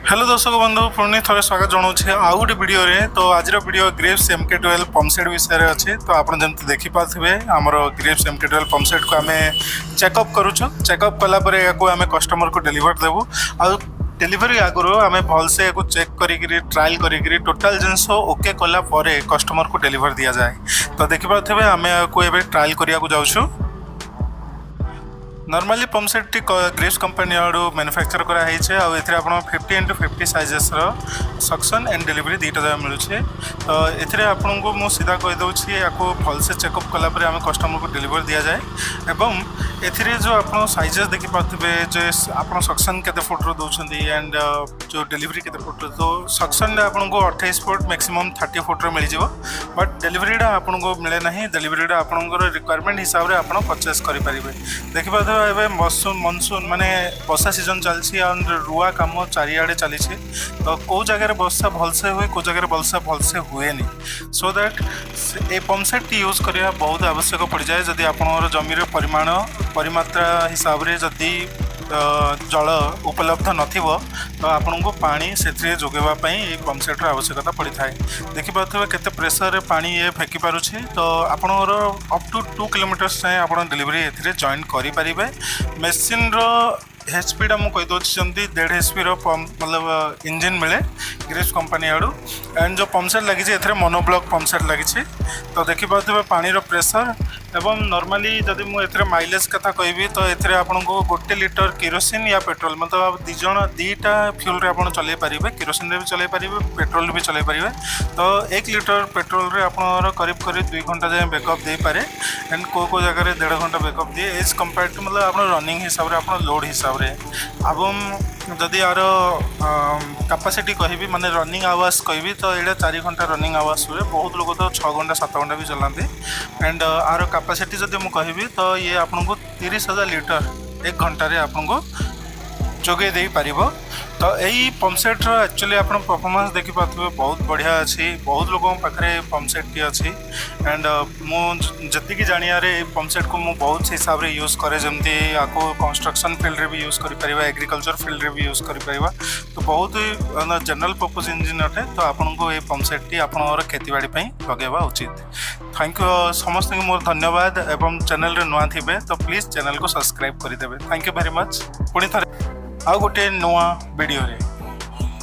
Hello दर्शक बंधु पुणी थे स्वागत जनाऊे आउ गोटे वीडियो रे। तो आज वीडियो ग्रेप्स MK12 पंपसेट विषय में अच्छे। तो आप जमी देखिपे आमर ग्रेप्स MK12 पंपसेट को आम चेकअप करुचु। चेकअप कलापर आम कस्टमर को डेलीवर देवु। आ डेलीवरी आगुरी आम भलसे चेक करी ट्रायल करी टोटाल जिनस ओके कला कस्टमर को डेलीवर दि जाए। तो देखिपे आम को ट्रायल करने जाऊँ। Normally pump set T grapes company आड़ू मैन्युफैक्चर कराई आप 50x50 sizes suction and delivery दुईटा जगह मिलूँ। तो ये आपन को मुझे सीधा कहीदे या भलसे चेकअप कलापर आम कस्टमर को डिलीवर दि जाए। एवं ए जो आप साइजेस देखिपे जो आप सक्शन के फुट दौरान एंड जो डिलीवरी के फुट। तो सक्शन आपको 28 फुट मैक्सिमम 30 फुट मिल जाए। बट डिलीवरीटा आपको मिले ना। डिलीवरीटा आपंकर रिक्वायरमेंट हिसाब से आप परचेस करेंगे। देखिए मनसून माने वर्षा सीजन चलती एंड रुआ कम चारिआडे चली। तो कौ जगह वर्षा भलसे हुए कौ जगह वर्षा भलसे हुए नहीं। So that A pump set use करने बहुत आवश्यक पड़ जाए। जदि आप जमीर परिमाण परिमात्रा हिसाब से जदि जल उपलब्ध नथिबो तो आपन को पानी से जोगेवाई पंपसेट्र आवश्यकता पड़ी था। देखिपे केते प्रेसर पानी ये फेंकी पारुछि। तो आपनर अप टू 2 किलोमीटर्स जाए आप डिलीवरी ए जॉइन करें। मेसीन HP मुझे कहीदे 1.5 HP मतलब इंजिन मिले ग्रेप्स कंपनी आड़ू। एंड जो पंपसेट लगी मोनोब्लॉक पंपसेट लगी। तो देखिपे पानी प्रेसर एवं नॉर्मली जदि मुझे माइलेज कथा कहि तो ये आपन को 1 लिटर केरोसिन या पेट्रोल मतलब आप दीटा फ्यूल रे आप चल पारे। केरोसिन रे भी चल पारे पेट्रोल भी चल पारे। तो 1 लिटर पेट्रोल रे आप करीब 2 घंटा जाए बैकअप दे पारे। एंड को जगह 1.5 घंटा बैकअप दिए एज कंपेयर टू मतलब आप रनिंग हिसाब से आप लोड हिसाब से। अब जदि यार कैपेसिटी कहि माने रनिंग आवर्स कहि तो ये 4 घंटा रनिंग आवर्स हुए। बहुत लोग तो 6 घंटा 7 घंटा भी चलाते। एंड आर कैपेसिटी जदि मुझे कहि तो ये आपको 30,000 लिटर 1 घंटे आपको जोगे दे पारिबो। तो यही पंपसेट्र एक्चुअली आप परफॉर्मेंस देखिपे बहुत बढ़िया अच्छी। बहुत लोगों पाखे पंपसेट टी अच्छी। एंड मुझी जानियारे पंपसेट को मुझे बहुत हिसाब से यूज करे जमती आपको कंस्ट्रक्शन फील्ड रे भी यूज कर एग्रीकल्चर फील्ड रे भी यूज कर। तो बहुत ही जनरल पर्पज इंजिन अटे। तो आपन को ये पंपसेट टी आप खेतीबाड़ी लगेवा उचित। थैंक यू समस्त मोर धन्यवाद। एवं चैनल रे नुआ थिबे तो प्लीज चैनल को सब्सक्राइब करदेवे। Thank you very much. पुणी थे आउ गोटे नुआ वीडियो रे।